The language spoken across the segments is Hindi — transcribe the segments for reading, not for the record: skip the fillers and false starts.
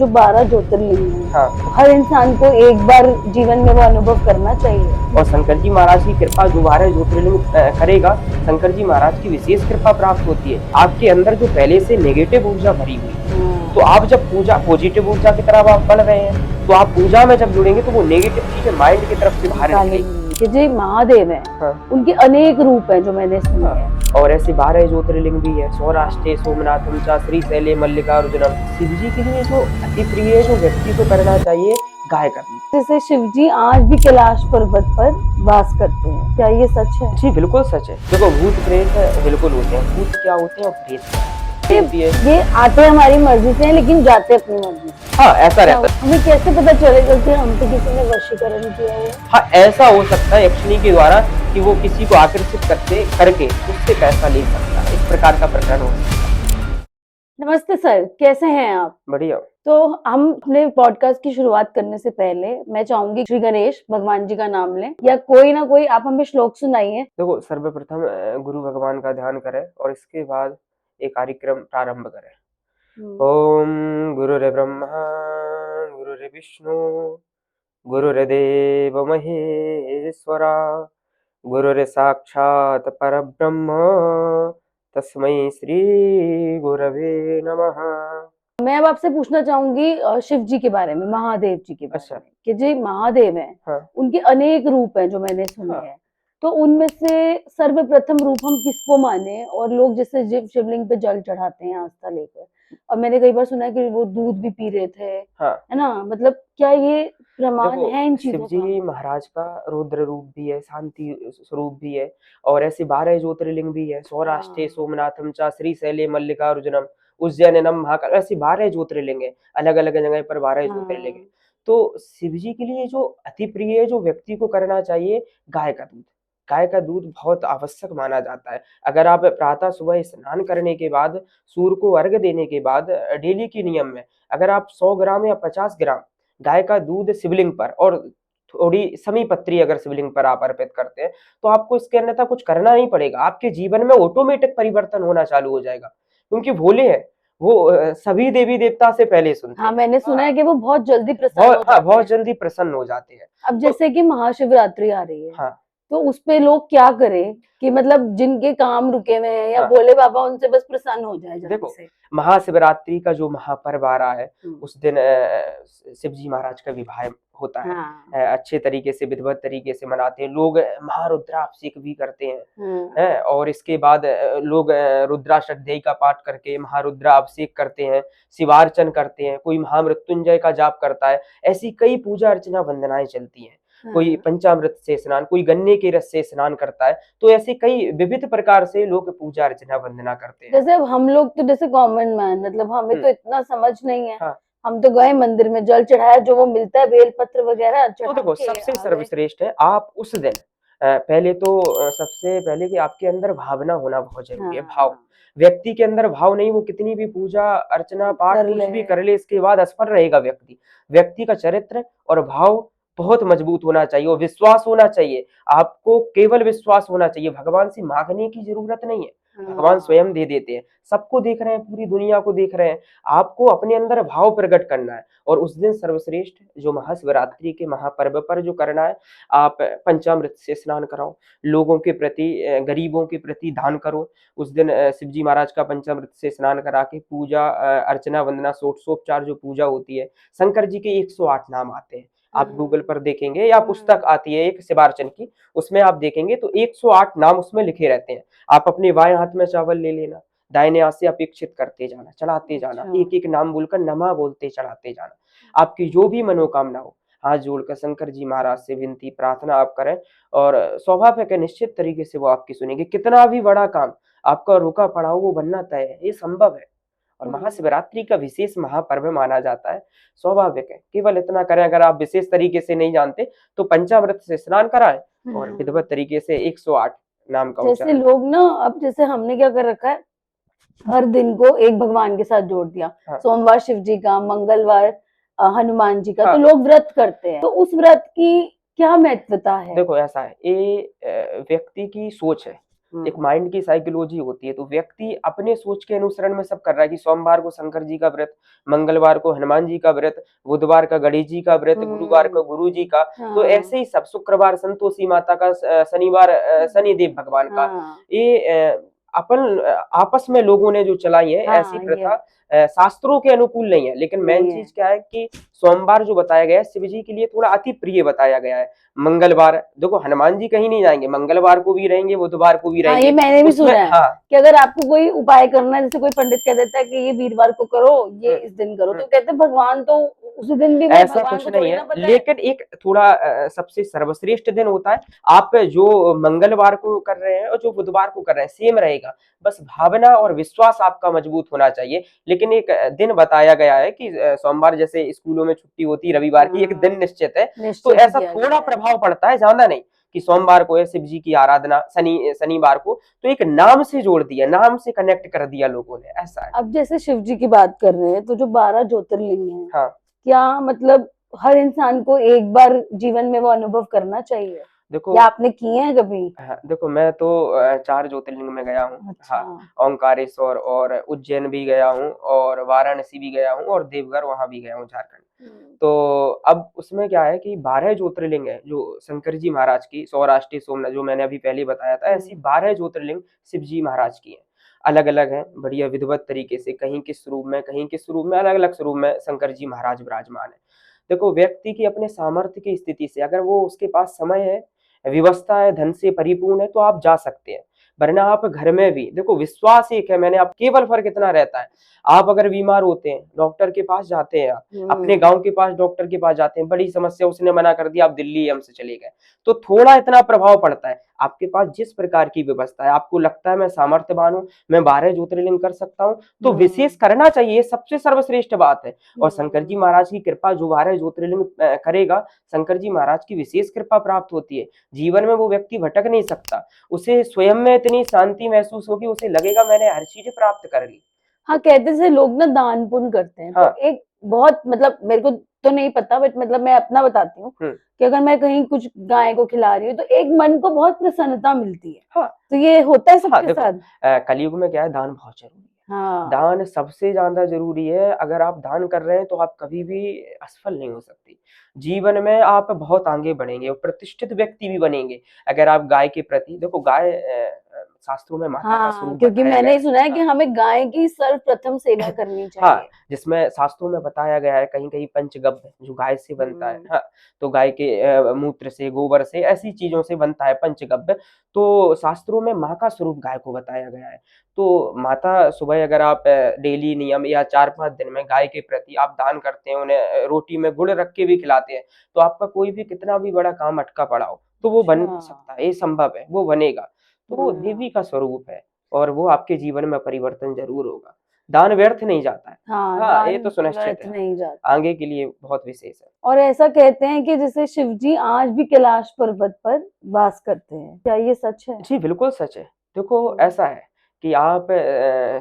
जो 12 ज्योतिर्लिंग हैं, हाँ। हर इंसान को एक बार जीवन में वो अनुभव करना चाहिए। और शंकर जी महाराज की कृपा जो 12 ज्योतिर्लिंग करेगा, शंकर जी महाराज की विशेष कृपा प्राप्त होती है। आपके अंदर जो पहले से नेगेटिव ऊर्जा भरी हुई है, तो आप जब पूजा पॉजिटिव ऊर्जा की तरफ आप बढ़ रहे हैं, तो आप पूजा में जब जुड़ेंगे तो वो नेगेटिव चीजें माइंड की तरफ से बाहर निकलेगी। कि जी महादेव हैं, हाँ। उनके अनेक रूप हैं जो मैंने सुने हैं। और ऐसे 12 ज्योतिर्लिंग भी है, सौराष्ट्र सोमनाथम चा श्रीशैले मल्लिकार्जुनम। शिव जी के लिए जो अति प्रिय जो व्यक्ति को करना चाहिए, गाय का दूध। जैसे शिव जी आज भी कैलाश पर्वत पर वास करते हैं, क्या ये सच है? जी बिल्कुल सच है। देखो भूत प्रेत बिल्कुल होते हैं, भूत क्या होते हैं और प्रेत ये आते हमारी मर्जी से हैं, लेकिन जाते अपनी मर्जी से। हाँ ऐसा रहता है। हमें कैसे पता चलेगा कि हम पे किसी ने वशीकरण किया है? हाँ ऐसा हो सकता है यक्षिणी के द्वारा कि वो किसी को आकर्षित करके उससे पैसा ले सकता है, इस प्रकार का प्रकरण हो सकता है। नमस्ते सर, कैसे हैं आप? बढ़िया। तो हम अपने पॉडकास्ट की शुरुआत करने से पहले मैं चाहूंगी श्री गणेश भगवान जी का नाम लें, या कोई ना कोई आप हमें श्लोक सुनाइए। देखो सर्वप्रथम गुरु भगवान का ध्यान करें और इसके बाद एक कार्यक्रम प्रारंभ करें। ओम गुरुर्ब्रह्मा गुरुर्विष्णु गुरुर्देव महेश्वरा गुरुर्साक्षात् परब्रह्म तस्मै श्री गुरवे नमः। मैं अब आपसे पूछना चाहूंगी शिव जी के बारे में, महादेव जी के बारे में, कि जी महादेव हैं, हाँ। उनके अनेक रूप हैं जो मैंने सुने हाँ। हैं। तो उनमें से सर्वप्रथम रूप हम किसको माने? और लोग जैसे शिवलिंग पे जल चढ़ाते हैं आस्था लेकर, और मैंने कई बार सुना है कि वो दूध भी पी रहे थे, हाँ। है ना? मतलब क्या ये प्रमाण देखो है इन शिव चीजों का? जी महाराज का रुद्र रूप भी है, शांति स्वरूप भी है, और ऐसे 12 ज्योतिर्लिंग भी है, सौराष्ट्र सोमनाथम चा श्रीशैले मल्लिकार्जुनम उज्जैनम महाकाल। ऐसे 12 ज्योतिर्लिंग है, अलग अलग जगह पर 12 ज्योतिर्लिंग है। तो शिव जी के लिए जो अति प्रिय जो व्यक्ति को करना चाहिए, गाय का दूध। गाय का दूध बहुत आवश्यक माना जाता है। अगर आप प्रातः सुबह स्नान करने के बाद, सूर्य को अर्घ्य देने के बाद, डेली के नियम में अगर आप 100 ग्राम या 50 ग्राम गाय का दूध शिवलिंग पर, और थोड़ी समी पत्री अगर शिवलिंग पर आप अर्पित करते हैं, तो आपको इसके अन्यथा कुछ करना नहीं पड़ेगा। आपके जीवन में ऑटोमेटिक परिवर्तन होना चालू हो जाएगा, क्योंकि भोले हैं वो, सभी देवी देवता से पहले सुनते हाँ, हैं। मैंने सुना है कि वो बहुत जल्दी प्रसन्न हो जाते हैं। बहुत जल्दी प्रसन्न हो जाते हैं। अब जैसे कि महाशिवरात्रि आ रही है, हाँ। तो उसपे लोग क्या करें कि मतलब जिनके काम रुके हुए हैं या हाँ। भोले बाबा उनसे बस प्रसन्न हो जाए जल्दी देखो से। महाशिवरात्रि का जो महापर्व आ रहा है, हम्म। उस दिन शिव जी महाराज का विवाह होता है। हाँ। अच्छे तरीके से विधिवत तरीके से मनाते हैं लोग, महारुद्राभिषेक भी करते हैं। हाँ। हैं, और इसके बाद लोग रुद्राष्टक का पाठ करके महारुद्राभिषेक करते हैं, शिवार्चन करते हैं, कोई महामृत्युंजय का जाप करता है। ऐसी कई पूजा अर्चना वंदनाएं चलती हैं। कोई हाँ। पंचामृत से स्नान, कोई गन्ने के रस से स्नान करता है। तो ऐसे कई विविध प्रकार से लोग पूजा अर्चना वंदना करते हैं। जैसे अब हम लोग तो जैसे कॉमन मैन, मतलब हमें तो इतना समझ नहीं है। हाँ। हम तो गए मंदिर में, जल चढ़ाया, जो वो मिलता है बेलपत्र वगैरह तो चढ़ा देखो के सबसे आ गए। सर्वश्रेष्ठ है आप उस दिन पहले तो सबसे पहले कि आपके अंदर भावना होना बहुत जरूरी है। भाव, हाँ। व्यक्ति के अंदर भाव नहीं, वो कितनी भी पूजा अर्चना पाठ कर कुछ ले। भी कर ले, इसके बाद असफल रहेगा व्यक्ति। व्यक्ति का चरित्र और भाव बहुत मजबूत होना चाहिए, और विश्वास होना चाहिए। आपको केवल विश्वास होना चाहिए, भगवान से मांगने की जरूरत नहीं है, भगवान स्वयं दे देते हैं। सबको देख रहे हैं, पूरी दुनिया को देख रहे हैं। आपको अपने अंदर भाव प्रकट करना है, और उस दिन सर्वश्रेष्ठ जो महाशिवरात्रि के महापर्व पर जो करना है, आप पंचामृत से स्नान कराओ, लोगों के प्रति, गरीबों के प्रति दान करो। उस दिन शिव जी महाराज का पंचामृत से स्नान करा के पूजा अर्चना वंदना षोडशोपचार जो पूजा होती है, शंकर जी के 108 नाम आते हैं। आप गूगल पर देखेंगे या पुस्तक आती है एक शिवार्चन की, उसमें आप देखेंगे तो 108 नाम उसमें लिखे रहते हैं। आप अपने बाएं हाथ में चावल ले लेना, दाहिने हाथ से अपेक्षित करते जाना, चढ़ाते जाना, एक एक नाम बोलकर नमा बोलते चढ़ाते जाना। आपकी जो भी मनोकामना हो, हाथ जोड़कर शंकर जी महाराज से विनती प्रार्थना आप करें, और स्वाभाविक है निश्चित तरीके से वो आपकी सुनेंगे। कितना भी बड़ा काम आपका रुका पड़ा हो, वो बनना तय है, ये संभव है। और महाशिवरात्रि का विशेष महापर्व माना जाता है। स्वाभाविक है, केवल इतना करें, अगर आप विशेष तरीके से नहीं जानते तो पंचामृत से स्नान कराएं और विधिवत तरीके से 108 नाम का जैसे उच्चारण। लोग ना, अब जैसे हमने क्या कर रखा है, हर दिन को एक भगवान के साथ जोड़ दिया। हाँ। सोमवार शिव जी का, मंगलवार हनुमान जी का। हाँ। तो लोग व्रत करते हैं, तो उस व्रत की क्या महत्वता है? देखो ऐसा है, ये व्यक्ति की सोच है। एक माइंड की साइकोलॉजी होती है। तो व्यक्ति अपने सोच के अनुसरण में सब कर रहा है कि सोमवार को शंकर जी का व्रत, मंगलवार को हनुमान जी का व्रत, बुधवार का गणेश जी का व्रत, गुरुवार को गुरु जी का, तो हाँ ऐसे ही सब, शुक्रवार संतोषी माता का, शनिवार शनिदेव भगवान का। हाँ ये आपस में लोगों ने जो चलाई है ऐसी हाँ, ये प्रथा शास्त्रों के अनुकूल नहीं है। लेकिन मेन नहीं है। चीज क्या है कि सोमवार जो बताया गया है शिव जी के लिए थोड़ा अति प्रिय बताया गया है। मंगलवार देखो, हनुमान जी कहीं नहीं जाएंगे, मंगलवार को भी रहेंगे, बुधवार को भी हाँ, ये रहेंगे। मैंने भी उसमें सुना है हाँ। कि अगर आपको कोई उपाय करना है, जैसे कोई पंडित कह देता है कि ये वीरवार को करो, ये हम्म, इस दिन करो, हम्म। तो कहते हैं भगवान तो उसी दिन भी, भाई ऐसा भगवान कुछ को नहीं थोड़ी है, ना पता है। लेकिन एक थोड़ा सबसे सर्वश्रेष्ठ दिन होता है। आप जो मंगलवार को कर रहे हैं और जो बुधवार को कर रहे हैं सेम रहेगा, बस भावना और विश्वास आपका मजबूत होना चाहिए। लेकिन एक दिन बताया गया है कि सोमवार जैसे स्कूलों में छुट्टी होती है, रविवार की एक दिन हाँ, निश्चित है, तो निश्चित ऐसा किया थोड़ा गया है। प्रभाव पड़ता है, ज्यादा नहीं। कि सोमवार को है शिव जी की आराधना, शनिवार को, तो एक नाम से जोड़ दिया, नाम से कनेक्ट कर दिया लोगों ने, ऐसा है। अब जैसे शिव जी की बात कर रहे हैं, तो जो 12 ज्योतिर्लिंग हैं, हाँ क्या मतलब हर इंसान को एक बार जीवन में वो अनुभव करना चाहिए, देखो, या आपने किए हैं कभी? हाँ, देखो मैं तो 4 ज्योतिर्लिंग में गया हूँ। अच्छा। हाँ, ओंकारेश्वर और उज्जैन भी गया हूँ, और वाराणसी भी गया हूँ, और देवघर वहां भी गया हूँ, झारखंड। तो अब उसमें क्या है कि 12 ज्योतिर्लिंग है जो शंकर जी महाराज की, सौराष्ट्रीय सोमनाथ जो मैंने अभी पहले बताया था, ऐसी 12 ज्योतिर्लिंग शिव जी महाराज की है। अलग अलग है, बढ़िया विधिवत तरीके से, कहीं किस रूप में, कहीं किस रूप में, अलग अलग स्वरूप में शंकर जी महाराज विराजमान है। देखो, व्यक्ति की अपने सामर्थ्य की स्थिति से, अगर वो उसके पास समय है, व्यवस्था है, धन से परिपूर्ण है, तो आप जा सकते हैं। वरना आप घर में भी देखो, विश्वास एक है, मैंने आप केवल फर्क इतना रहता है, आप अगर बीमार होते हैं डॉक्टर के पास जाते हैं, आप अपने गांव के पास डॉक्टर के पास जाते हैं, बड़ी समस्या, उसने मना कर दिया, आप दिल्ली एम्स चले गए, तो थोड़ा इतना प्रभाव पड़ता है। आपके पास जिस प्रकार की व्यवस्था है, आपको लगता है मैं सामर्थ्यवान हूं, मैं 12 ज्योतिर्लिंग कर सकता हूं, तो विशेष करना चाहिए, ये सबसे सर्वश्रेष्ठ बात है। और शंकर जी महाराज की कृपा, जो 12 ज्योतिर्लिंग करेगा, शंकर जी महाराज की विशेष कृपा प्राप्त होती है। जीवन में वो व्यक्ति भटक नहीं सकता, उसे स्वयं में इतनी शांति महसूस होगी, उसे लगेगा मैंने हर चीज प्राप्त कर ली। हाँ, कहते से लोग ना दान पुण्य करते हैं, तो हाँ। एक बहुत, मतलब मेरे को तो नहीं पता, बट मतलब मैं अपना बताती हूँ कि अगर मैं कहीं कुछ गाय को खिला रही हूँ, तो एक मन को बहुत प्रसन्नता मिलती है। हाँ। तो ये होता है हाँ सबके देखो, साथ? कलयुग में क्या है, दान बहुत जरूरी है। हाँ। दान सबसे ज्यादा जरूरी है। अगर आप दान कर रहे हैं तो आप कभी भी असफल नहीं हो सकते। जीवन में आप बहुत आगे बढ़ेंगे और प्रतिष्ठित व्यक्ति भी बनेंगे। अगर आप गाय के प्रति देखो, गाय शास्त्रों में माता का हाँ, स्वरूप क्योंकि बताया गया मैंने है। सुना है कि हाँ। हमें गाय की सर्वप्रथम सेवा करनी हाँ, चाहिए। जिसमें शास्त्रों में बताया गया है, कहीं-कहीं पंचगव्य जो गाय से बनता है, हम्म। हाँ, तो गाय के मूत्र से, गोबर से, ऐसी चीज़ों से बनता है पंचगव्य। तो शास्त्रों में माँ का स्वरूप गाय को बताया गया है। तो माता, सुबह अगर आप डेली नियम या 4-5 दिन में गाय के प्रति आप दान करते हैं, उन्हें रोटी में गुड़ रख के भी खिलाते हैं, तो आपका कोई भी कितना भी बड़ा काम अटका पड़ा हो, तो वो बन अच्छा। सकता है, ये संभव है, वो बनेगा। तो वो हाँ। देवी का स्वरूप है, और वो आपके जीवन में परिवर्तन ज़रूर होगा। दान व्यर्थ नहीं जाता है। हाँ, हाँ, ये दान तो सुनिश्चित व्यर्थ है। नहीं जाता। आगे के लिए बहुत विशेष है। और ऐसा कहते हैं कि जैसे शिव जी आज भी कैलाश पर्वत पर वास करते हैं, क्या ये सच है? जी, बिल्कुल सच है। देखो, हम्म। ऐसा है कि आप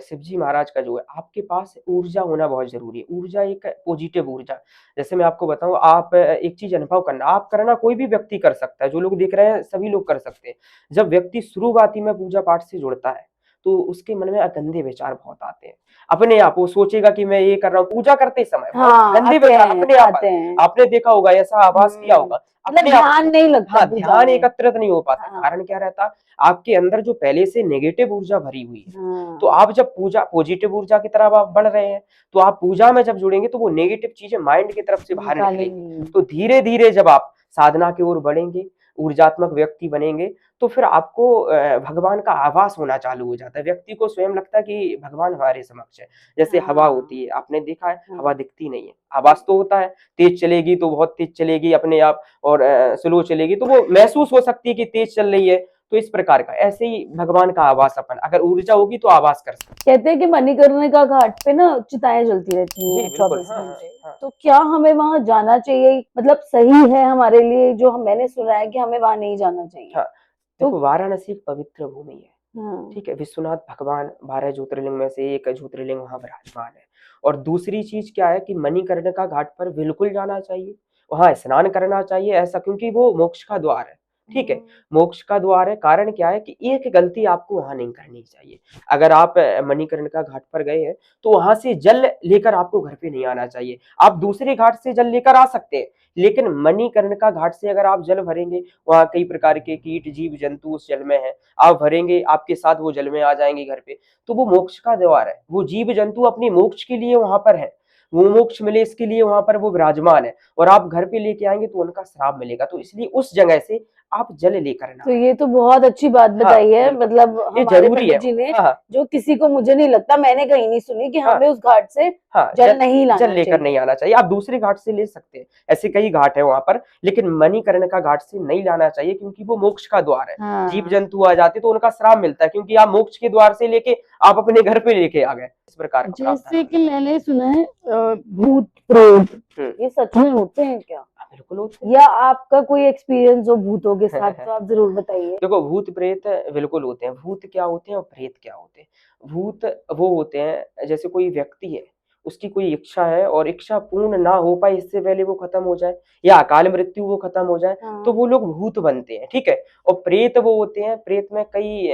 शिव जी महाराज का जो है, आपके पास ऊर्जा होना बहुत ज़रूरी है। ऊर्जा एक पॉजिटिव ऊर्जा। जैसे मैं आपको बताऊँ, आप एक चीज़ अनुभव करना, आप करना कोई भी व्यक्ति कर सकता है, जो लोग देख रहे हैं सभी लोग कर सकते हैं। जब व्यक्ति शुरुआती में पूजा-पाठ से जुड़ता है, तो उसके मन में गंदे विचार बहुत आते हैं। अपने आप वो सोचेगा कि मैं ये कर रहा हूँ, पूजा करते समय बहुत हाँ, गंदे आते विचार हैं, अपने आप आते हैं। आपने देखा होगा, ऐसा आभास किया हम्म। होगा, मतलब अपने आप। ध्यान नहीं लगता हाँ, पूजा ध्यान में। एकत्रित नहीं हो पाता। हाँ। कारण क्या रहता? आपके अंदर जो पहले से नेगेटिव ऊर्जा भरी हुई है, तो हाँ, आप जब पूजा पॉजिटिव ऊर्जा की तरफ आप बढ़ रहे हैं, तो आप पूजा में जब जुड़ेंगे, तो वो नेगेटिव चीजें माइंड की तरफ से बाहर निकलेंगी। निकालेंगी। तो धीरे धीरे जब आप साधना की ओर बढ़ेंगे, ऊर्जात्मक व्यक्ति बनेंगे, तो फिर आपको भगवान का आभास होना चालू हो जाता है। व्यक्ति को स्वयं लगता है कि भगवान हमारे समक्ष है। जैसे हवा हाँ। होती है, आपने देखा है, हवा हाँ। दिखती नहीं है, आभास तो होता है। तेज चलेगी तो बहुत तेज चलेगी अपने आप, और स्लो चलेगी तो वो महसूस हो सकती है कि तेज चल रही है। तो इस प्रकार का, ऐसे ही भगवान का आभास, अपन अगर ऊर्जा होगी तो आभास कर सकते कहते हैं कि मणिकर्णिका घाट पे ना चिताएं जलती रहती हैं। हैं जी बिल्कुल। 24 हाँ हाँ घंटे। हाँ। तो क्या हमें वहां जाना चाहिए? मतलब सही है हमारे लिए? जो मैंने सुना है कि हमें वहां नहीं जाना चाहिए। हाँ, तो देखो, वाराणसी एक पवित्र भूमि है। हाँ। ठीक है, विश्वनाथ भगवान 12 ज्योतिर्लिंग में से एक ज्योतिर्लिंग वहां विराजमान है। और दूसरी चीज क्या है कि मणिकर्णिका घाट पर बिल्कुल जाना चाहिए, वहां स्नान करना चाहिए, ऐसा क्योंकि वो मोक्ष का द्वार है। ठीक है, मोक्ष का द्वार है। कारण क्या है कि एक गलती आपको वहां नहीं करनी चाहिए। अगर आप मणिकर्णिका घाट पर गए हैं तो वहां से जल लेकर आपको घर पे नहीं आना चाहिए। आप दूसरे घाट से जल लेकर आ सकते हैं, लेकिन मणिकर्णिका घाट से अगर आप जल भरेंगे, वहां कई प्रकार के कीट जीव जंतु उस जल में है, आप भरेंगे, आपके साथ वो जल में आ जाएंगे घर पे, तो वो मोक्ष का द्वार है। वो जीव जंतु अपने मोक्ष के लिए वहां पर है, वो मोक्ष मिले इसके लिए वहां पर वो विराजमान है, और आप घर पे लेके आएंगे तो उनका श्राप मिलेगा। तो इसलिए उस जगह से आप जल लेकर ना तो आए। ये तो बहुत अच्छी बात हाँ बताई है, बिल्कुल, मतलब ये हमारे जरूरी है। पंडित जी ने, हाँ हाँ जो किसी को, मुझे नहीं लगता, मैंने कहीं नहीं सुनी कि हाँ हमें उस घाट से हाँ, जल नहीं जल लाना लेकर नहीं चाहिए। आना चाहिए। आप दूसरे घाट से ले सकते हैं, ऐसे कई घाट है वहां पर, लेकिन मणिकर्णिका घाट से नहीं लाना चाहिए, क्योंकि वो मोक्ष का द्वार है। जीव हाँ, जंतु आ जाते तो उनका श्राप मिलता है, क्योंकि आप मोक्ष के द्वार से लेके आप अपने घर पे लेके आ गए। इस प्रकार का प्रावधान जैसे कि होता मैंने सुना है भूत प्रेत, है। ये सच में होते हैं क्या? बिल्कुल होते या आपका कोई एक्सपीरियंस हो भूतों के साथ, हैं। तो आप जरूर बताइए। देखो, भूत प्रेत बिल्कुल होते हैं। भूत क्या होते हैं और प्रेत क्या होते हैं? भूत वो होते हैं, जैसे कोई व्यक्ति है, उसकी कोई इच्छा है और इच्छा पूर्ण ना हो पाए, इससे पहले वो खत्म हो जाए, या अकाल मृत्यु वो खत्म हो जाए, तो हाँ। वो लोग भूत बनते हैं, ठीक है। और प्रेत वो होते हैं, प्रेत में कई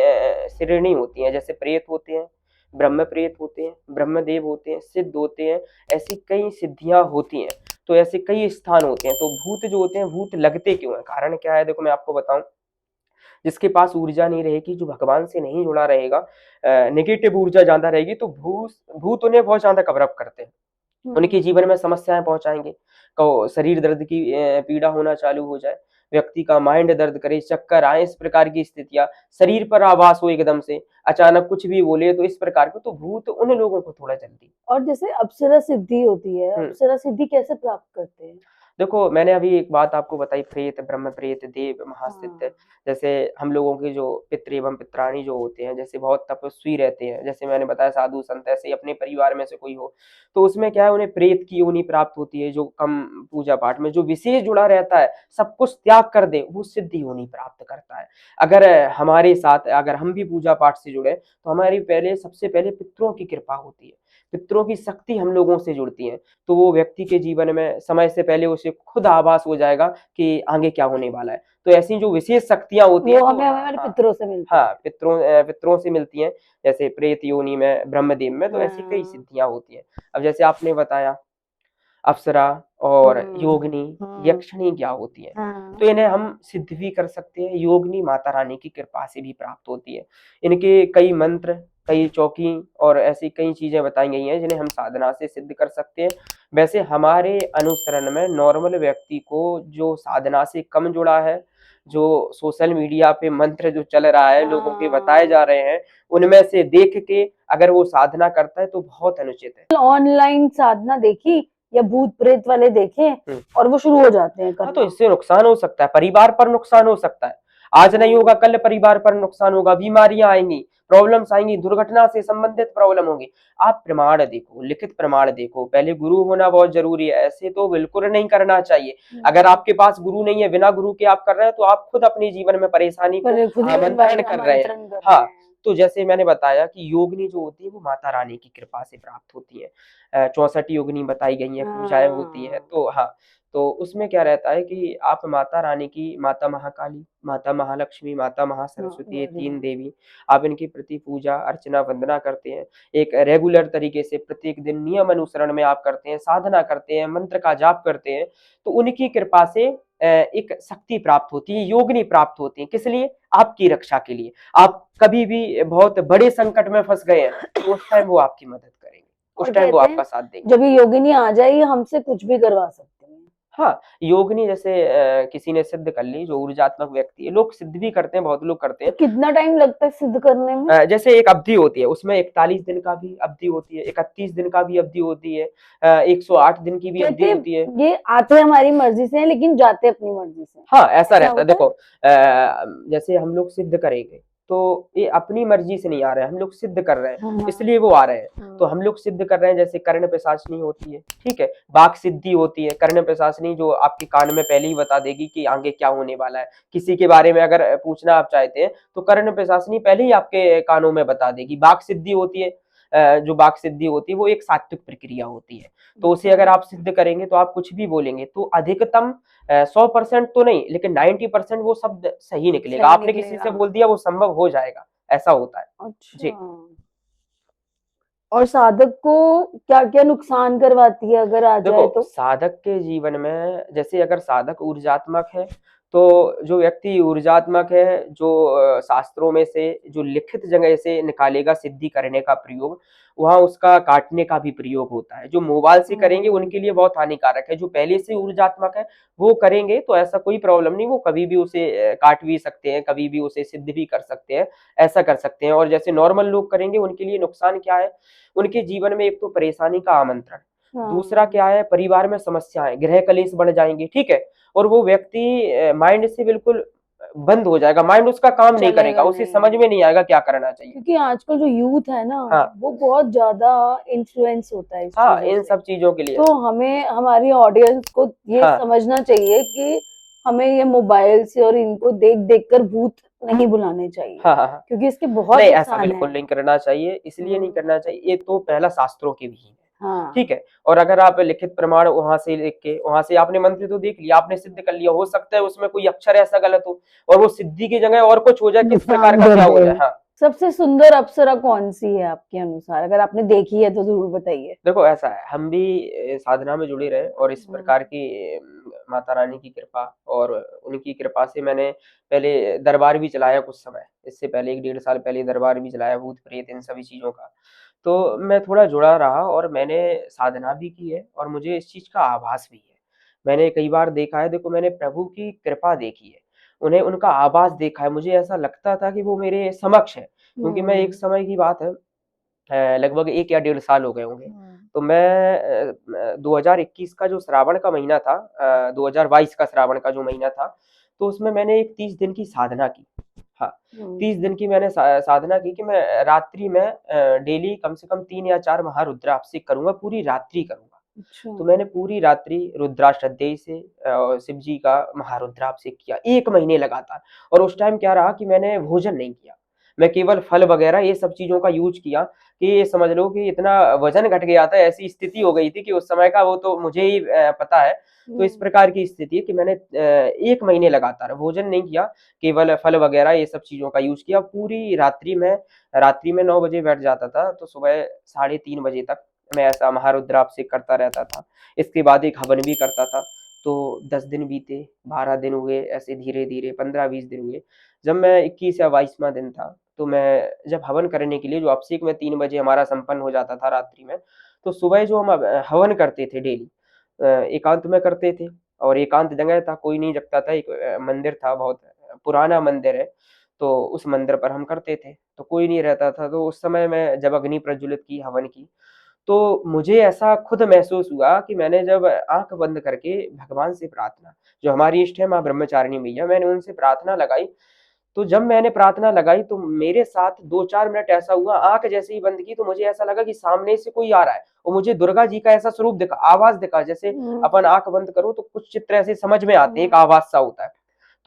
श्रेणी होती है, जैसे प्रेत होते हैं, ब्रह्म प्रेत होते हैं, ब्रह्मदेव होते हैं, सिद्ध होते हैं, ऐसी कई सिद्धियां होती हैं। तो ऐसे कई स्थान होते हैं। तो भूत जो होते हैं, भूत लगते क्यों है, कारण क्या है, देखो मैं आपको बताऊं। जिसके पास ऊर्जा नहीं रहेगी, जो भगवान से नहीं जुड़ा रहेगा, नेगेटिव ऊर्जा ज्यादा रहेगी, तो भूत भूत उन्हें बहुत ज्यादा कवरअप करते हैं, उनके जीवन में समस्याएं पहुंचाएंगे। को शरीर दर्द की पीड़ा होना चालू हो जाए, व्यक्ति का माइंड दर्द करे, चक्कर आए, इस प्रकार की स्थितियां, शरीर पर आभास हो एकदम से, अचानक कुछ भी बोले, तो इस प्रकार के, तो भूत उन लोगों को थोड़ा जल्दी। और जैसे अप्सरा सिद्धि होती है, हम्म अप्सरा सिद्धि कैसे प्राप्त करते हैं? देखो, मैंने अभी एक बात आपको बताई, प्रेत, ब्रह्म प्रेत, देव, महासिद्ध। हाँ। जैसे हम लोगों के जो पितृ एवं पित्राणी जो होते हैं, जैसे बहुत तपस्वी रहते हैं, जैसे मैंने बताया साधु संत, ऐसे ही अपने परिवार में से कोई हो, तो उसमें क्या है, उन्हें प्रेत की योनि प्राप्त होती है। जो कम पूजा पाठ में जो विशेष जुड़ा रहता है, सब कुछ त्याग कर दे, वो सिद्धि योनि प्राप्त करता है। अगर हमारे साथ, अगर हम भी पूजा पाठ से जुड़े, तो हमारी पहले, सबसे पहले पितरों की कृपा होती है, पितरों की शक्ति हम लोगों से जुड़ती है। तो वो व्यक्ति के जीवन में समय से पहले उसे खुद आभास हो जाएगा कि आगे क्या होने वाला है। तो ऐसी जो विशेष शक्तियां होती हैं, वो तो हमें हाँ हमारे हाँ पितरों से मिलती हाँ, है। पितरों से मिलती हैं, जैसे प्रेत योनि में, ब्रह्मदेव में, तो ऐसी कई हाँ। सिद्धियां होती हैं। अब जैसे आपने बताया अप्सरा और हम्म। योगिनी, हम्म। यक्षिणी क्या होती है, हाँ। तो इन्हें हम सिद्ध भी कर सकते हैं। योगिनी माता रानी की कृपा से भी प्राप्त होती है। इनके कई मंत्र, कई चौकी और ऐसी कई चीजें बताई गई हैं, जिन्हें हम साधना से सिद्ध कर सकते हैं। वैसे हमारे अनुसरण में नॉर्मल व्यक्ति को जो साधना से कम जुड़ा है, जो सोशल मीडिया पे मंत्र जो चल रहा है, लोगों के बताए जा हाँ, रहे हैं, उनमें से देख के अगर वो साधना करता है तो बहुत अनुचित है। ऑनलाइन साधना देखी या भूत प्रेत वाले देखे, हम्म। और वो शुरू हो जाते हैं हाँ, तो करना। इससे नुकसान हो सकता है, परिवार पर नुकसान हो सकता है। आज नहीं होगा, हाँ। कल परिवार पर नुकसान होगा, बीमारियां आएंगी, प्रॉब्लम्स आएंगी, दुर्घटना से संबंधित प्रॉब्लम होगी। आप प्रमाण देखो, लिखित प्रमाण देखो, पहले गुरु होना बहुत जरूरी है। ऐसे तो बिल्कुल नहीं करना चाहिए। अगर हम्म। आपके पास गुरु नहीं है, बिना गुरु के आप कर रहे हैं, तो आप खुद अपने जीवन में परेशानी को पर खुद ही आमंत्रण कर रहे हैं। आमंत्रण कर रहे हाँ, हैं। तो जैसे मैंने बताया कि योगिनी जो होती है, वो माता रानी की कृपा से प्राप्त होती है। 64 योगिनी बताई गई है, पूजाएं होती है, हाँ। तो हाँ, तो उसमें क्या रहता है कि आप माता रानी की, माता महाकाली, माता महालक्ष्मी, माता हाँ, महासरस्वती, ये तीन बढ़िया। देवी, आप इनकी प्रति पूजा अर्चना वंदना करते हैं। एक रेगुलर तरीके से प्रत्येक दिन नियम अनुसरण में आप करते हैं, साधना करते हैं, मंत्र का जाप करते हैं, तो उनकी कृपा से एक शक्ति प्राप्त होती है, योगिनी प्राप्त होती है। किस लिए? आपकी रक्षा के लिए। आप कभी भी बहुत बड़े संकट में फंस गए हैं, तो उस टाइम वो आपकी मदद करेंगे, और उस टाइम वो कहते हैं आपका साथ देंगे। जब ये योगिनी आ जाए, ये हमसे कुछ भी करवा सकते हैं। हाँ, योगिनी जैसे किसी ने सिद्ध कर ली, जो ऊर्जात्मक व्यक्ति है, लोग सिद्ध भी करते हैं, बहुत लोग करते तो हैं। कितना टाइम लगता है सिद्ध करने में? जैसे एक अवधि होती है, उसमें 41 दिन का भी अवधि होती है, 31 दिन का भी अवधि होती है, 108 दिन की भी अवधि कहते होती है। ये आते हमारी मर्जी से हैं, लेकिन जाते अपनी मर्जी से। हाँ, ऐसा ऐसा रहता है। होता देखो, है? जैसे हम लोग सिद्ध करेंगे, तो ये अपनी मर्जी से नहीं आ रहे हैं, हम लोग सिद्ध कर रहे हैं, हाँ। इसलिए वो आ रहे हैं। तो हाँ। हम लोग सिद्ध कर रहे हैं, जैसे कर्ण पिशाचनी होती है, ठीक है, वाक सिद्धि होती है, कर्ण पिशाचनी जो आपके कान में पहले ही बता देगी कि आगे क्या होने वाला है। किसी के बारे में अगर पूछना आप चाहते हैं, तो कर्ण पिशाचनी पहले ही आपके कानों में बता देगी। वाक सिद्धि होती है, जो वाक सिद्धि होती है वो एक सात्विक प्रक्रिया होती है। तो उसे अगर आप सिद्ध करेंगे तो आप कुछ भी बोलेंगे तो अधिकतम 100% तो नहीं लेकिन 90% वो शब्द सही निकलेगा। सही आपने किसी से निकलेगा। बोल दिया वो संभव हो जाएगा, ऐसा होता है। अच्छा। जी। और साधक को क्या-क्या नुकसान करवाती है अगर आ जाए देखो, तो? साधक के जीवन में जैसे अगर साधक ऊर्जात्मक है, तो जो व्यक्ति ऊर्जात्मक है, जो शास्त्रों में से जो लिखित जगह से निकालेगा सिद्धि करने का प्रयोग, वहाँ उसका काटने का भी प्रयोग होता है। जो मोबाइल से करेंगे हुँ। उनके लिए बहुत हानिकारक है, जो पहले से ऊर्जात्मक है, वो करेंगे तो ऐसा कोई प्रॉब्लम नहीं, वो कभी भी उसे काट भी सकते हैं, कभी भी उसे सिद्ध भी कर सकते हैं, ऐसा कर सकते हैं। और जैसे नॉर्मल लोग करेंगे उनके लिए नुकसान क्या है? उनके जीवन में एक तो परेशानी का आमंत्रण, दूसरा हाँ, क्या है परिवार में समस्याएं, गृह कलेश बढ़ जाएंगे, ठीक है। और वो व्यक्ति माइंड से बिल्कुल बंद हो जाएगा, माइंड उसका काम नहीं करेगा, चलेगा उसे समझ नहीं। में नहीं आएगा क्या करना चाहिए। क्योंकि आजकल जो यूथ है ना, हाँ वो बहुत ज़्यादा इन्फ्लुएंस होता है इस हाँ, चीज़ों इन से। सब चीजों के लिए। तो हमें हमारी ऑडियंस को ये हाँ समझना चाहिए कि हमें ये मोबाइल से और इनको देख-देख कर भूत नहीं बुलाने चाहिए, हाँ हाँ हाँ। क्योंकि इसके बहुत नहीं, ऐसा नुकसान बिल्कुल हैं। नहीं करना चाहिए, इसलिए नहीं हुँ, करना चाहिए, ये तो पहला शास्त्रों की विहीन है, हाँ। ठीक है। और अगर आप लिखित प्रमाण वहां से लिख के, वहां से आपने मंत्र तो देख लिया, आपने सिद्ध कर लिया, हो सकता है उसमें कोई अक्षर ऐसा गलत हो और वो सिद्धि की जगह और कुछ हो जाए, किस प्रकार नुकसान का कर क्या हो दे। जाए। हाँ, सबसे सुंदर अप्सरा कौन-सी है आपके अनुसार? अगर आपने देखी है तो ज़रूर बताइए? देखो ऐसा है, हम भी साधना में जुड़े रहे और इस हुँ, प्रकार की माता रानी की कृपा और उनकी कृपा से मैंने पहले दरबार भी चलाया कुछ समय। इससे पहले 1 डेढ़ साल पहले दरबार भी चलाया, भूत-प्रेत इन सभी चीज़ों का। तो मैं थोड़ा जुड़ा रहा और मैंने साधना भी की है और मुझे इस चीज़ का आभास भी है। मैंने कई बार देखा है, देखो मैंने प्रभु की कृपा देखी है, उन्हें उनका आभास देखा है, मुझे ऐसा लगता था कि वो मेरे समक्ष है। क्योंकि मैं एक हुँ, समय की बात है लगभग 1 या डेढ़ साल हो गए होंगे। हुँ। तो मैं 2021 का जो श्रावण का महीना था 2022 का श्रावण का जो महीना था, तो उसमें मैंने एक 30 दिन की साधना की। हाँ, हुँ, 30 दिन की मैंने साधना की कि मैं रात्रि में डेली कम से कम 3 या 4 महारुद्राभिषेक करूँगा, पूरी रात्रि करूँगा। अच्छा। तो मैंने पूरी रात्रि रुद्राष्टक से शिव जी का महारुद्राभिषेक किया 1 महीने लगातार। और उस टाइम क्या रहा कि मैंने भोजन नहीं किया। मैं केवल फल वगैरह ये सब चीज़ों का यूज़ किया कि ये समझ लो कि इतना वज़न घट गया था, ऐसी स्थिति हो गई थी कि उस समय का वो तो मुझे ही पता है। तो इस हुँ, प्रकार की स्थिति है कि मैंने 1 महीने लगातार भोजन नहीं किया, केवल फल वगैरह ये सब चीज़ों का यूज़ किया। पूरी रात्रि में 9 बजे बैठ जाता था, तो सुबह साढ़े 3 बजे तक मैं ऐसा महारुद्राभिषेक करता रहता था। इसके बाद एक हवन भी करता था। तो 10 दिन बीते, 12 दिन हुए, ऐसे धीरे-धीरे 15-20 दिन हुए। जब मैं 21 या 22वाँ दिन था, तो मैं जब हवन करने के लिए जो अभिषेक में 3 बजे हमारा संपन्न हो जाता था रात्रि में, तो सुबह जो हम हवन करते थे डेली एकांत में करते थे और एकांत जगह था, कोई नहीं जगता था, एक मंदिर था बहुत पुराना मंदिर है, तो उस मंदिर पर हम करते थे। तो कोई नहीं रहता था, तो उस समय मैं जब अग्नि प्रज्वलित की, हवन की, तो मुझे ऐसा खुद महसूस हुआ कि मैंने जब आँख बंद करके भगवान से प्रार्थना, जो हमारी इष्ट है माँ ब्रह्मचारिणी मैया, मैंने उनसे प्रार्थना लगाई। तो जब मैंने प्रार्थना लगाई तो मेरे साथ 2-4 मिनट ऐसा हुआ, आँख जैसे ही बंद की तो मुझे ऐसा लगा कि सामने से कोई आ रहा है और मुझे दुर्गा जी का ऐसा स्वरूप दिखा, आवाज़ दिखा। जैसे हुँ, अपन आँख बंद करो तो कुछ चित्र ऐसे समझ में आते हैं, एक हुँ, आवाज़ सा होता है।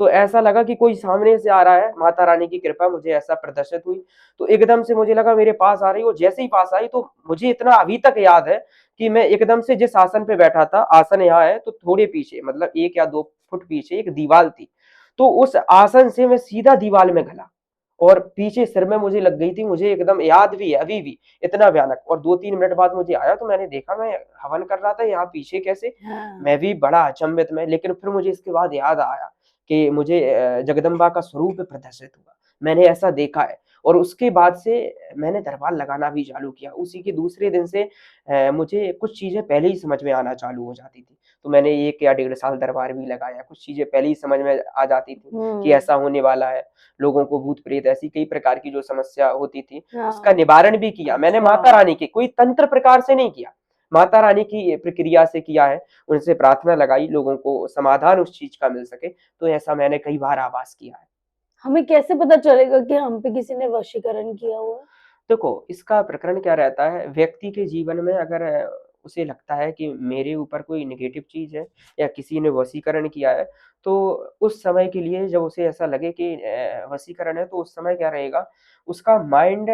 तो ऐसा लगा कि कोई सामने से आ रहा है, माता रानी की कृपा मुझे ऐसा प्रदर्शित हुई। तो एकदम से मुझे लगा मेरे पास आ रही है और जैसे ही पास आई तो मुझे इतना अभी तक याद है कि मैं एकदम से जिस आसन पे बैठा था, आसन यहाँ है तो थोड़े पीछे मतलब 1 या 2 फुट पीछे एक दीवाल थी। तो उस आसन से मैं सीधा दीवाल में घला और पीछे सिर में मुझे लग गई थी, मुझे एकदम याद भी है अभी भी, इतना भयानक। और 2-3 मिनट बाद मुझे आया तो मैंने देखा मैं हवन कर रहा था, यहाँ पीछे कैसे? हाँ, मैं भी बड़ा अचंभित में, लेकिन फिर मुझे इसके बाद याद आया कि मुझे जगदम्बा का स्वरूप प्रदर्शित हुआ। मैंने ऐसा देखा है और उसके बाद से मैंने दरबार लगाना भी चालू किया। उसी के दूसरे दिन से मुझे कुछ चीज़ें पहले ही समझ में आना चालू हो जाती थी। तो मैंने 1 या डेढ़ साल दरबार भी लगाया। कुछ चीज़ें पहले ही समझ में आ जाती थी कि हुँ, ऐसा होने वाला है। लोगों को भूत-प्रेत ऐसी कई प्रकार की जो समस्या होती थी, उसका हाँ, निवारण भी किया। मैंने अच्छा। माता रानी की कोई तंत्र प्रकार से नहीं किया। माता रानी की प्रक्रिया से किया है। उनसे प्रार्थना लगाई, लोगों को समाधान उस चीज़ का मिल सके, तो ऐसा मैंने कई बार आभास किया है। हमें कैसे पता चलेगा कि हम पे किसी ने वशीकरण किया हुआ है? देखो, इसका प्रकरण क्या रहता है, व्यक्ति के जीवन में अगर उसे लगता है कि मेरे ऊपर कोई नेगेटिव चीज़ है या किसी ने वशीकरण किया है, तो उस समय के लिए जब उसे ऐसा लगे कि वशीकरण है, तो उस समय क्या रहेगा, उसका माइंड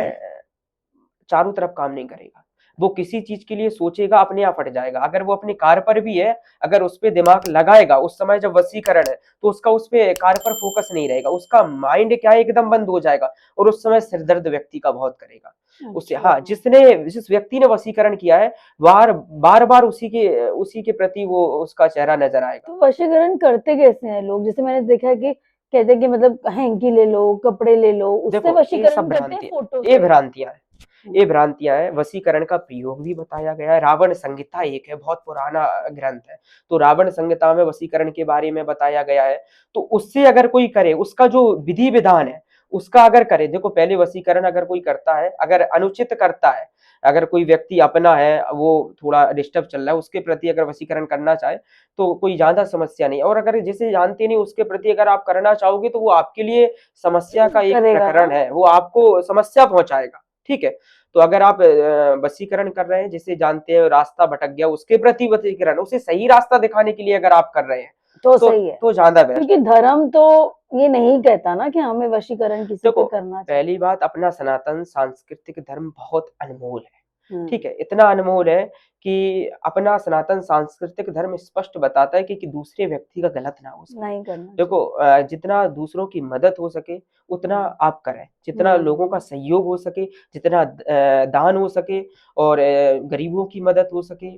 चारों तरफ काम नहीं करेगा। वो किसी चीज के लिए सोचेगा, अपने आप हट जाएगा। अगर वो अपने कार्य पर भी है, अगर उस पे दिमाग लगाएगा, उस समय जब वशीकरण है, तो उसका उस पे कार्य पर फोकस नहीं रहेगा, उसका माइंड क्या है, एकदम बंद हो जाएगा, और उस समय सिर दर्द व्यक्ति का बहुत करेगा। उससे, अच्छा। हाँ, जिस व्यक्ति ने वशीकरण किया है, बार बार उसी के प्रति वो उसका चेहरा नजर आएगा। तो वशीकरण करते कैसे हैं लोग? जैसे मैंने देखा है कि कहते हैं कि मतलब हैंकी ले लो, कपड़े ले लो, उससे देखो, ये सब वशीकरण करते हैं, फोटो ये से? भ्रांतियां हैं। ये हम्म। भ्रांतियां हैं। वशीकरण का प्रयोग भी बताया गया है। रावण संहिता एक है, बहुत पुराना ग्रंथ है। तो रावण संहिता में वशीकरण के बारे में बताया गया है। तो उससे अगर कोई करे, उसका जो विधि विधान है, उसका अगर करे, देखो, पहले वशीकरण अगर कोई करता है, अगर अनुचित करता है, अगर कोई व्यक्ति अपना है, वो थोड़ा डिस्टर्ब चल रहा है, उसके प्रति अगर वशीकरण करना चाहे, तो कोई ज्यादा समस्या नहीं। और अगर जिसे जानते नहीं, उसके प्रति अगर आप करना चाहोगे, तो वो आपके लिए समस्या का एक करेगा ना? प्रकरण है, वो आपको समस्या पहुंचाएगा। ठीक है। तो अगर आप वशीकरण कर रहे हैं, जिसे जानते हैं रास्ता भटक गया, उसके प्रति वशीकरण, उसे सही रास्ता दिखाने के लिए अगर आप कर रहे हैं, तो तो सही है, तो ज्यादा बेस्ट। क्योंकि धर्म तो ये नहीं कहता ना कि हमें वशीकरण किसी देखो, पे करना पहली चाहिए। बात, अपना सनातन सांस्कृतिक धर्म बहुत अनमोल है। ठीक हम्म। है, इतना अनमोल है कि अपना सनातन सांस्कृतिक धर्म स्पष्ट बताता है कि दूसरे व्यक्ति का गलत ना हो सके। नहीं करना देखो, चाहिए। जितना दूसरों की मदद हो सके, उतना हम्म। आप करें। जितना लोगों का सहयोग हो सके, जितना दान हो सके, और गरीबों की मदद हो सके,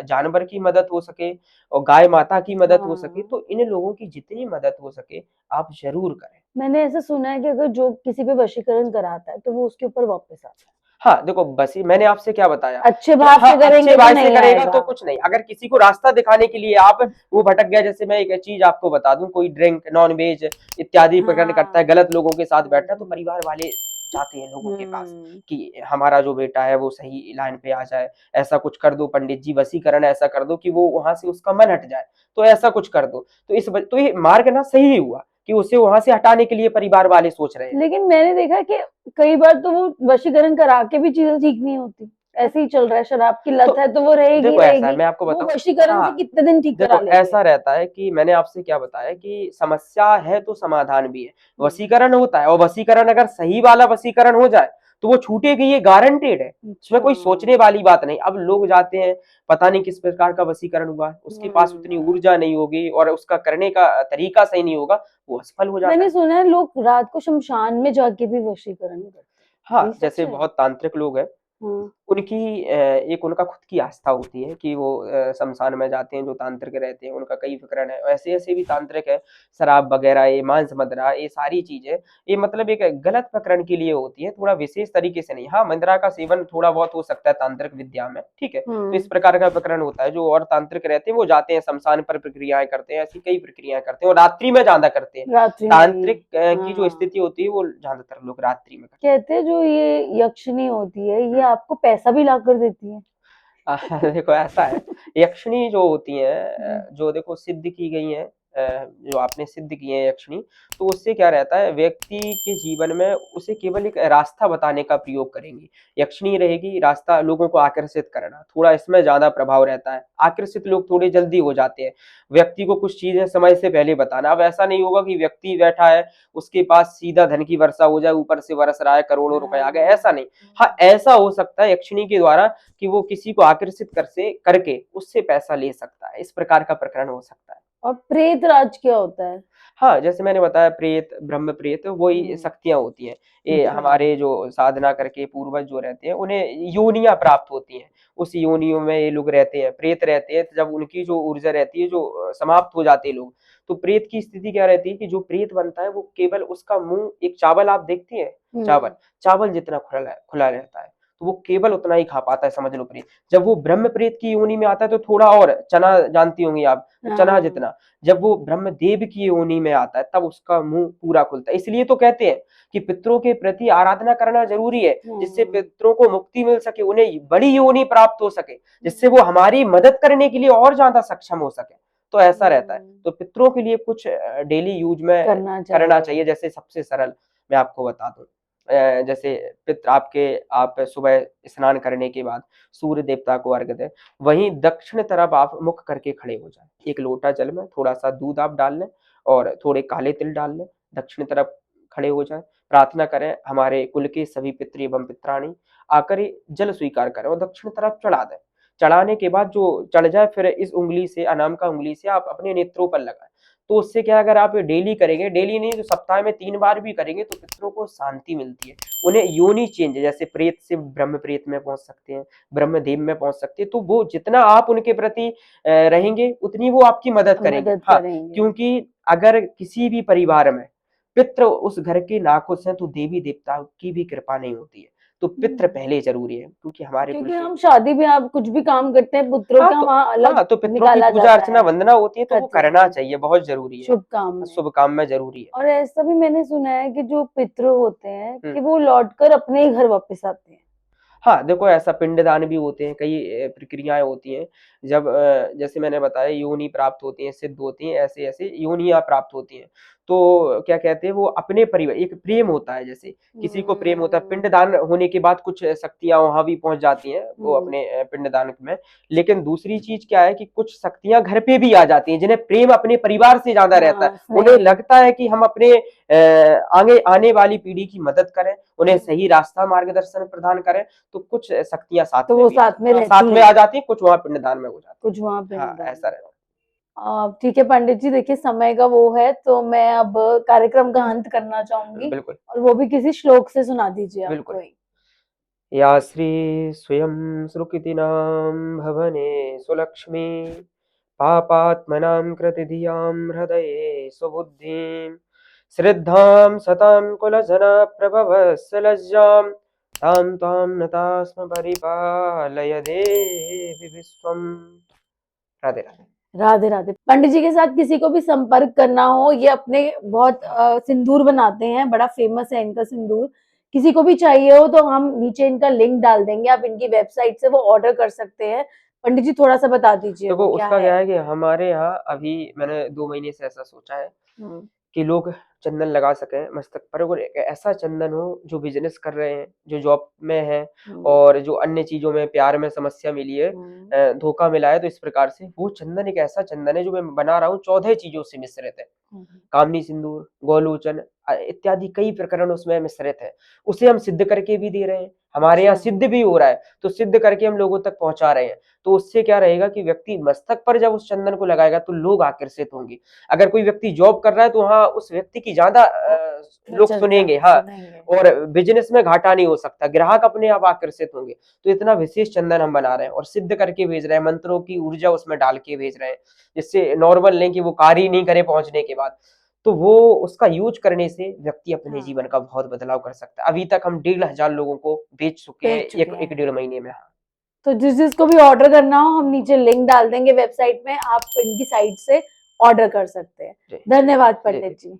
जानवर की मदद हो सके, और गाय माता की मदद हो सके, हाँ, तो इन लोगों की जितनी मदद हो सके, आप जरूर करें। मैंने ऐसा सुना है कि अगर जो किसी पे वशीकरण कराता है तो वो उसके ऊपर वापस आता हाँ, देखो, बस ये मैंने आपसे क्या बताया है। अच्छे कि भाव हाँ, से अच्छे करेंगे तो भाई से नहीं करेगा आएगा। तो कुछ नहीं। अगर किसी को रास्ता दिखाने के लिए आप, वो भटक गया, जैसे मैं एक चीज आपको बता दूं, कोई ड्रिंक, नॉन वेज इत्यादि प्रकरण करता है, हाँ। गलत लोगों के साथ बैठता है, तो हम्म। परिवार वाले जाते हैं लोगों के पास हम्म। कि हमारा जो बेटा है वो सही लाइन पे आ जाए, ऐसा कुछ कर दो पंडित जी, वशीकरण ऐसा कर दो कि वो वहां से उसका मन हट जाए, तो ऐसा कुछ कर दो। तो ये मार्ग ना सही ही हुआ कि उसे वहां से हटाने के लिए परिवार वाले सोच रहे हैं। लेकिन मैंने देखा कि कई बार तो वो वशीकरण करा के भी चीजें ठीक नहीं होती। ऐसे ही चल रहा है, शराब की लत तो है तो वो रहेगी ही देखो, ऐसा है, रहेगी। मैं आपको वो बताऊं। वशीकरण से हाँ, कितने दिन ठीक करा देखो, लेंगे? ऐसा रहता है कि मैंने आपसे क्या बताया कि समस्या है तो समाधान भी है। हम्म। वशीकरण होता है, और वशीकरण अगर सही वाला वशीकरण हो जाए, तो वो छूटेगी, ये गारंटेड है। इसमें अच्छा। कोई सोचने वाली बात नहीं। अब लोग जाते हैं, पता नहीं किस प्रकार का वशीकरण हुआ, उसके पास हम्म। उतनी ऊर्जा नहीं होगी, और उसका करने का तरीका सही नहीं होगा, वो असफल हो जाता मैंने है। सुना है लोग रात को शमशान में जाके भी वशीकरण करते हैं, हाँ, ये सच जैसे है? बहुत तांत्रिक लोग हैं, हाँ। उनकी एक उनका खुद की आस्था होती है कि वो शमशान में जाते हैं, जो तांत्रिक रहते हैं, उनका कई प्रकरण है। ऐसे-ऐसे भी तांत्रिक है, शराब वगैरह, ये मांस मदिरा, ये सारी चीज़ें, ये मतलब एक गलत प्रकरण के लिए होती है, थोड़ा विशेष तरीके से नहीं। हाँ, मदिरा का सेवन थोड़ा बहुत हो सकता है तांत्रिक विद्या में, ठीक है? तो इस हम्म। प्रकार का प्रकरण होता है। जो और तांत्रिक रहते हैं, वो जाते हैं शमशान पर, प्रक्रियाएँ करते हैं, ऐसी कई प्रक्रियाएँ करते हैं, और रात्रि में ज़्यादा करते हैं। रात्रि में ही। तांत्रिक की जो हाँ। स्थिति होती है, वो ज़्यादातर लोग रात्रि में करते हैं। कहते हैं जो ये यक्षिणी होती है ये हुँ। आपको पैसा भी ला कर देती है। देखो, ऐसा है, यक्षिणी जो होती हैं, हम्म। जो देखो सिद्ध की गई हैं, जो आपने सिद्ध की हैं यक्षिणी, तो उससे क्या रहता है, व्यक्ति के जीवन में उसे केवल एक रास्ता बताने का प्रयोग करेंगी। यक्षिणी रहेगी, रास्ता लोगों को आकर्षित करना, थोड़ा इसमें ज्यादा प्रभाव रहता है। आकर्षित लोग थोड़े जल्दी हो जाते हैं। व्यक्ति को कुछ चीजें समय से पहले बताना। अब ऐसा नहीं होगा कि व्यक्ति बैठा है, उसके पास सीधा धन की वर्षा हो जाए, ऊपर से बरस रहा है, करोड़ों रुपए आ गए, हाँ। ऐसा नहीं। हाँ, ऐसा हो सकता है यक्षिणी के द्वारा कि वो किसी को आकर्षित करके उससे पैसा ले सकता है। इस प्रकार का प्रकरण हो सकता है। और प्रेत राज क्या होता है? हाँ, जैसे मैंने बताया, प्रेत, ब्रह्म प्रेत, वही हम्म। शक्तियाँ होती हैं। ये अच्छा। हमारे जो साधना करके पूर्वज जो रहते हैं, उन्हें योनियाँ प्राप्त होती हैं। उस योनियों में ये लोग रहते हैं, प्रेत रहते हैं। जब उनकी जो ऊर्जा रहती है, जो समाप्त हो जाते हैं लोग, तो प्रेत की स्थिति क्या रहती है कि जो प्रेत बनता है, वो केवल उसका मुँह, एक चावल आप देखते हैं, चावल, हम्म। चावल जितना खुला रहता है, तो वो केवल उतना ही खा पाता है, समझ लो प्रेत। जब वो ब्रह्म प्रेत की योनि में आता है, तो थोड़ा और, चना जानती होंगी आप, तो चना हाँ। जितना, जब वो ब्रह्मदेव की योनि में आता है, तब उसका मुंह पूरा खुलता है। इसलिए तो कहते हैं कि पितरों के प्रति आराधना करना जरूरी है, जिससे हाँ। पितरों को मुक्ति मिल सके, उन्हें बड़ी योनि प्राप्त हो सके, जिससे वो हम्म। हमारी मदद करने के लिए और ज्यादा सक्षम हो सके। तो ऐसा रहता है। हम्म। तो पितरों के लिए कुछ डेली यूज में करना करना चाहिए। चाहिए। जैसे सबसे सरल मैं आपको बता दूं, जैसे पितृ आपके, आप सुबह स्नान करने के बाद सूर्य देवता को अर्घ्य दें, वहीं दक्षिण तरफ आप मुख करके खड़े हो जाएं। एक लोटा जल में थोड़ा सा दूध आप डाल लें, और थोड़े काले तिल डाल लें, दक्षिण तरफ खड़े हो जाएं, प्रार्थना करें, हमारे कुल के सभी पितृ एवं पित्राणी आकर ये जल स्वीकार करें और दक्षिण तरफ चढ़ा दें। चढ़ाने के बाद जो चढ़ जाए फिर इस उँगली से, अनामिका उँगली से आप अपने नेत्रों पर लगाएँ। तो उससे क्या है, अगर आप डेली करेंगे, डेली नहीं तो सप्ताह में 3 बार भी करेंगे तो पितरों को शांति मिलती है। उन्हें योनि चेंज, जैसे प्रेत से ब्रह्म प्रेत में पहुँच सकते हैं, ब्रह्मदेव में पहुँच सकते हैं, तो वो जितना आप उनके प्रति रहेंगे उतनी वो आपकी मदद करेंगे। मदद हाँ, करेंगे। क्योंकि अगर किसी भी परिवार में पितृ उस घर के नाखुश हैं तो देवी-देवताओं की भी कृपा नहीं होती है। तो पितृ पहले ज़रूरी है, क्योंकि हमारे कुल क्योंकि के हम शादी ब्याह कुछ भी काम करते हैं, पुत्रों हाँ, का तो वहाँ अलग तो पितरों की निकाला पूजा जाता अर्चना है। वंदना होती है तो वो करते करना हैं, चाहिए, बहुत ज़रूरी है। शुभ काम में। शुभ काम में ज़रूरी है। और ऐसा भी मैंने सुना है कि जो पितृ होते हैं हुँ। कि वो लौटकर अपने ही घर वापस आते हैं। हाँ, देखो ऐसा पिंडदान भी होते हैं, कई प्रक्रियाएँ होती हैं। जब जैसे मैंने बताया योनि प्राप्त होती हैं, सिद्ध होती हैं, ऐसे-ऐसे योनियाँ प्राप्त होती हैं। तो क्या कहते हैं वो अपने एक प्रेम होता है जैसे, किसी को प्रेम होता है, हुँ, पिंडदान होने के बाद कुछ शक्तियाँ वहाँ भी पहुँच जाती हैं, वो हुँ। अपने पिंडदान में। लेकिन दूसरी चीज़ क्या है कि कुछ शक्तियाँ घर पे भी आ जाती हैं, जिन्हें प्रेम अपने परिवार से ज़्यादा रहता है। हाँ, उन्हें स्नेह। लगता है कि हम अपने आगे आने वाली पीढ़ी की मदद करें, उन्हें सही रास्ता मार्गदर्शन प्रदान करें, तो कुछ शक्तियाँ साथ तो में वो भी साथ में साथ रहती में आ हैं, जाती हैं, कुछ वहाँ पिंडदान में हो जाती कुछ वहाँ हैं। हाँ, पिंडदान ऐसा में। रहता ठीक है पंडित जी, देखिए समय का वो है तो मैं अब कार्यक्रम का अंत करना है। चाहूँगी बिल्कुल, और वो भी किसी श्लोक से सुना दीजिए आप बिल्कुल। कोई। या श्री स्वयं सुकृतिनां भवने सुलक्ष्मी पापात्मनां कृति धियां हृदये सुबुद्धिं श्रद्धां सतां कुलजनप्रभवस्य लज्जां तां त्वां नताः स्म परिपालय देवि विश्वम्। राधे राधे। राधे राधे। पंडित जी के साथ किसी को भी संपर्क करना हो, ये अपने बहुत सिंदूर बनाते हैं, बड़ा फेमस है इनका सिंदूर। किसी को भी चाहिए हो तो हम नीचे इनका लिंक डाल देंगे, आप इनकी वेबसाइट से वो ऑर्डर कर सकते हैं। पंडित जी थोड़ा सा बता दीजिए देखो वो क्या उसका क्या है? है कि हमारे यहाँ अभी मैंने 2 महीने से ऐसा सोचा है हुँ, कि लोग चंदन लगा सकें मस्तक पर और एक ऐसा चंदन हो जो बिज़नेस कर रहे हैं, जो जॉब में हैं हुँ, और जो अन्य चीज़ों में प्यार में समस्या मिली है, हुँ, धोखा मिला है, तो इस प्रकार से वो चंदन एक ऐसा चंदन है जो मैं बना रहा हूँ 14 चीज़ों से मिश्रित है। हुँ, कामनी सिंदूर, गोलोचन इत्यादि कई प्रकरण उसमें मिश्रित हैं। उसे हम सिद्ध करके भी दे रहे हैं, हमारे यहाँ अच्छा, सिद्ध भी हो रहा है, तो सिद्ध करके हम लोगों तक पहुँचा रहे हैं। तो उससे क्या रहेगा कि व्यक्ति मस्तक पर जब उस चंदन को लगाएगा तो लोग आकर्षित होंगे। अगर कोई व्यक्ति जॉब कर रहा है तो वहाँ उस व्यक्ति की ज़्यादा लोग चर्चा सुनेंगे, हाँ, सुनेंगे। और बिज़नेस में घाटा नहीं हो सकता, ग्राहक अपने आप आकर्षित होंगे। तो इतना विशेष चंदन हम बना रहे हैं और सिद्ध करके भेज रहे हैं, मंत्रों की ऊर्जा उसमें डाल के भेज रहे हैं, जिससे नॉर्मल नहीं कि वो कार्य ही नहीं करे पहुँचने के बाद। तो वो उसका यूज़ करने से व्यक्ति अपने हाँ, जीवन का बहुत बदलाव कर सकता है। अभी तक हम 1500 लोगों को बेच चुके हैं भेज चुके 1 हैं। डेढ़ महीने में। हाँ, तो जिसको भी ऑर्डर करना हो हम नीचे लिंक डाल देंगे वेबसाइट में, आप इनकी साइट से ऑर्डर कर सकते हैं। जी, धन्यवाद जी, जी। पंडित जी।